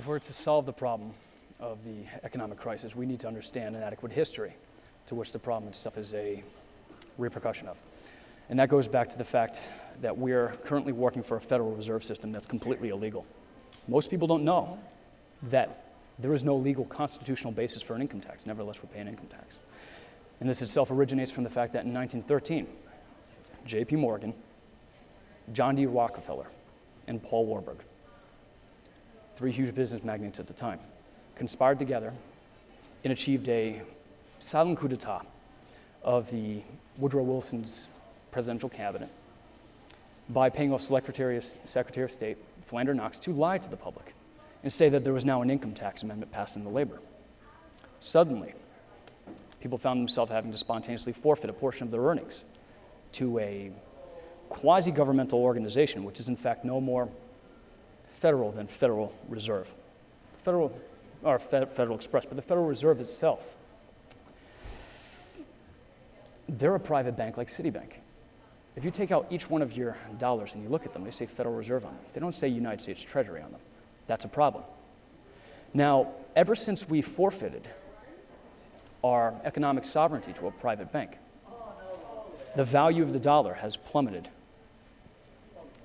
If we're to solve the problem of the economic crisis, we need to understand an adequate history to which the problem itself is a repercussion of. And that goes back to the fact that we're currently working for a Federal Reserve System that's completely illegal. Most people don't know that there is no legal constitutional basis for an income tax. Nevertheless, we're paying income tax. And this itself originates from the fact that in 1913, J.P. Morgan, John D. Rockefeller, and Paul Warburg, three huge business magnates at the time, conspired together and achieved a silent coup d'etat of the Woodrow Wilson's presidential cabinet by paying off Secretary of State Philander Knox to lie to the public and say that there was now an income tax amendment passed into labor. Suddenly, people found themselves having to spontaneously forfeit a portion of their earnings to a quasi-governmental organization, which is in fact no more federal than Federal Reserve. Federal Express, but the Federal Reserve itself, they're a private bank like Citibank. If you take out each one of your dollars and you look at them, they say Federal Reserve on them. They don't say United States Treasury on them. That's a problem. Now, ever since we forfeited our economic sovereignty to a private bank, the value of the dollar has plummeted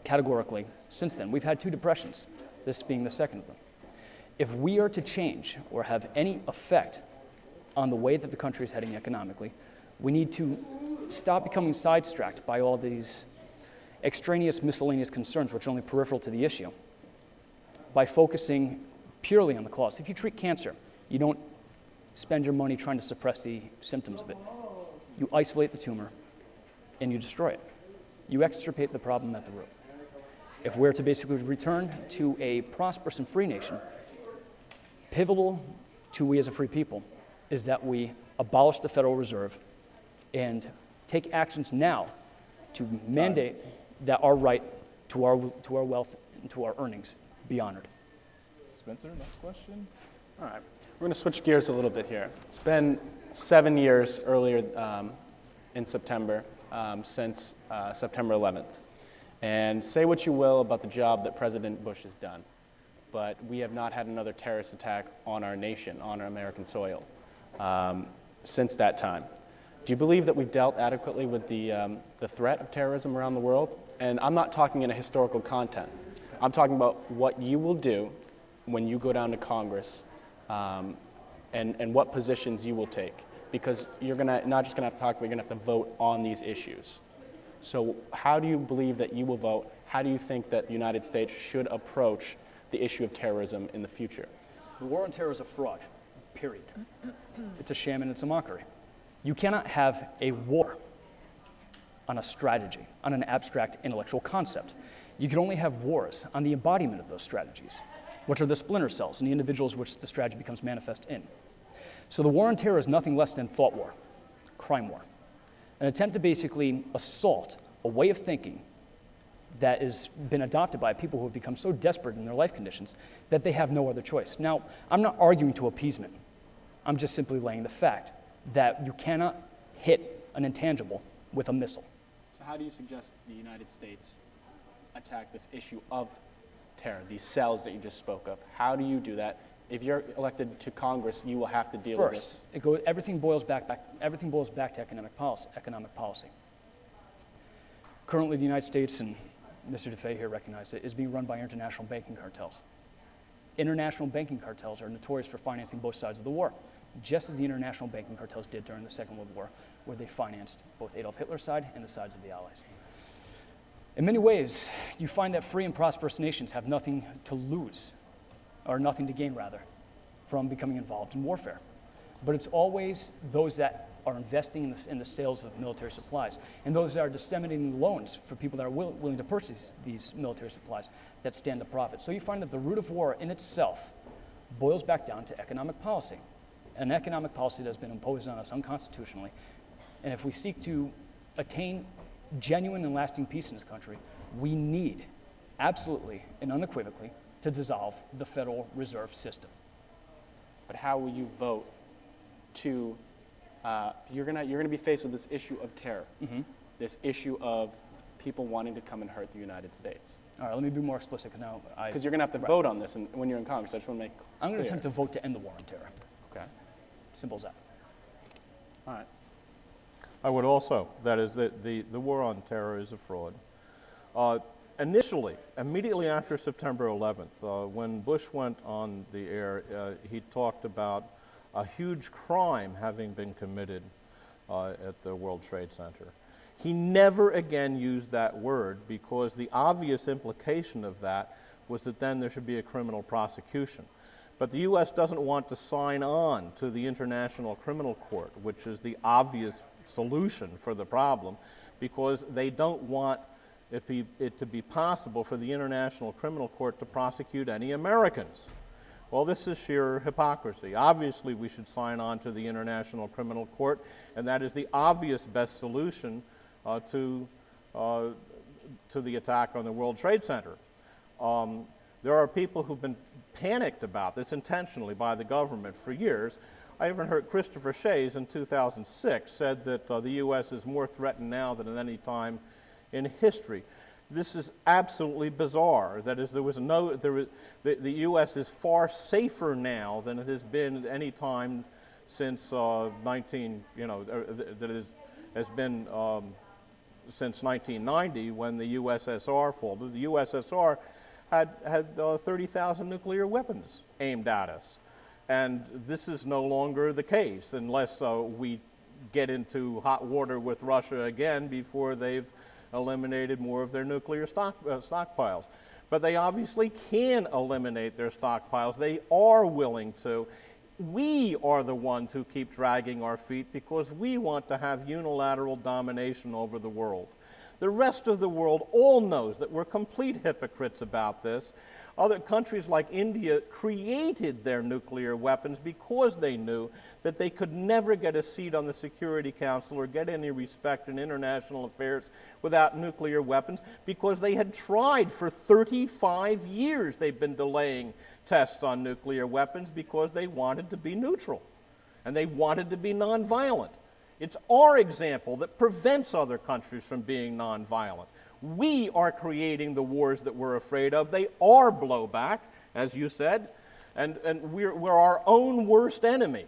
categorically since then. We've had two depressions, this being the second of them. If we are to change or have any effect on the way that the country is heading economically, we need to stop becoming sidetracked by all these extraneous miscellaneous concerns which are only peripheral to the issue by focusing purely on the cause. If you treat cancer, you don't spend your money trying to suppress the symptoms of it. You isolate the tumor and you destroy it. You extirpate the problem at the root. If we're to basically return to a prosperous and free nation, pivotal to we as a free people is that we abolish the Federal Reserve and take actions now to mandate that our right to our wealth and to our earnings be honored. Spencer, next question. All right, we're going to switch gears a little bit here. It's been 7 years earlier in September, since September 11th. And say what you will about the job that President Bush has done, but we have not had another terrorist attack on our nation, on our American soil, since that time. Do you believe that we've dealt adequately with the threat of terrorism around the world? And I'm not talking in a historical content. I'm talking about what you will do when you go down to Congress and what positions you will take. Because you're not just going to have to talk, but you're going to have to vote on these issues. So how do you believe that you will vote? How do you think that the United States should approach the issue of terrorism in the future? The war on terror is a fraud, period. It's a sham and it's a mockery. You cannot have a war on a strategy, on an abstract intellectual concept. You can only have wars on the embodiment of those strategies, which are the splinter cells and the individuals which the strategy becomes manifest in. So the war on terror is nothing less than thought war, crime war, an attempt to basically assault a way of thinking that has been adopted by people who have become so desperate in their life conditions that they have no other choice. Now, I'm not arguing to appeasement. I'm just simply laying the fact that you cannot hit an intangible with a missile. So how do you suggest the United States attack this issue of terror, these cells that you just spoke of? How do you do that? If you're elected to Congress, you will have to deal with this. First, everything boils back to economic policy. Currently, the United States, and Mr. Duffee here recognized it, is being run by international banking cartels. International banking cartels are notorious for financing both sides of the war, just as the international banking cartels did during the Second World War, where they financed both Adolf Hitler's side and the sides of the Allies. In many ways, you find that free and prosperous nations have nothing to lose, or nothing to gain, rather, from becoming involved in warfare. But it's always those that are investing in the sales of military supplies and those that are disseminating loans for people that are willing to purchase these military supplies that stand to profit. So you find that the root of war in itself boils back down to economic policy, an economic policy that has been imposed on us unconstitutionally. And if we seek to attain genuine and lasting peace in this country, we need, absolutely and unequivocally, to dissolve the Federal Reserve System. But how will you vote to, you're gonna be faced with this issue of terror, this issue of people wanting to come and hurt the United States. All right, let me be more explicit now. Because you're going to have to vote on this when you're in Congress. I just want to make I'm going to clear. attempt to vote to end the war on terror. Okay. Simple as that. All right. I would also, that is, the war on terror is a fraud. Initially, immediately after September 11th, when Bush went on the air, he talked about a huge crime having been committed at the World Trade Center. He never again used that word because the obvious implication of that was that then there should be a criminal prosecution. But the U.S. doesn't want to sign on to the International Criminal Court, which is the obvious solution for the problem, because they don't want it to be possible for the International Criminal Court to prosecute any Americans. Well, this is sheer hypocrisy. Obviously, we should sign on to the International Criminal Court, and that is the obvious best solution to the attack on the World Trade Center. There are people who've been panicked about this intentionally by the government for years. I even heard Christopher Shays in 2006 said that the U.S. is more threatened now than at any time in history. This is absolutely bizarre. That is, the U.S. is far safer now than it has been at any time since since 1990, when the USSR folded. The USSR had 30,000 nuclear weapons aimed at us. And this is no longer the case unless we get into hot water with Russia again before they've eliminated more of their nuclear stockpiles. But they obviously can eliminate their stockpiles. They are willing to. We are the ones who keep dragging our feet because we want to have unilateral domination over the world. The rest of the world all knows that we're complete hypocrites about this. Other countries like India created their nuclear weapons because they knew that they could never get a seat on the Security Council or get any respect in international affairs without nuclear weapons, because they had tried for 35 years. They've been delaying tests on nuclear weapons because they wanted to be neutral and they wanted to be nonviolent. It's our example that prevents other countries from being nonviolent. We are creating the wars that we're afraid of. They are blowback, as you said, and we're our own worst enemy.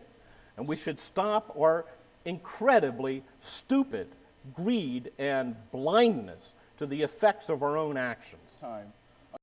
And we should stop our incredibly stupid greed and blindness to the effects of our own actions. Time.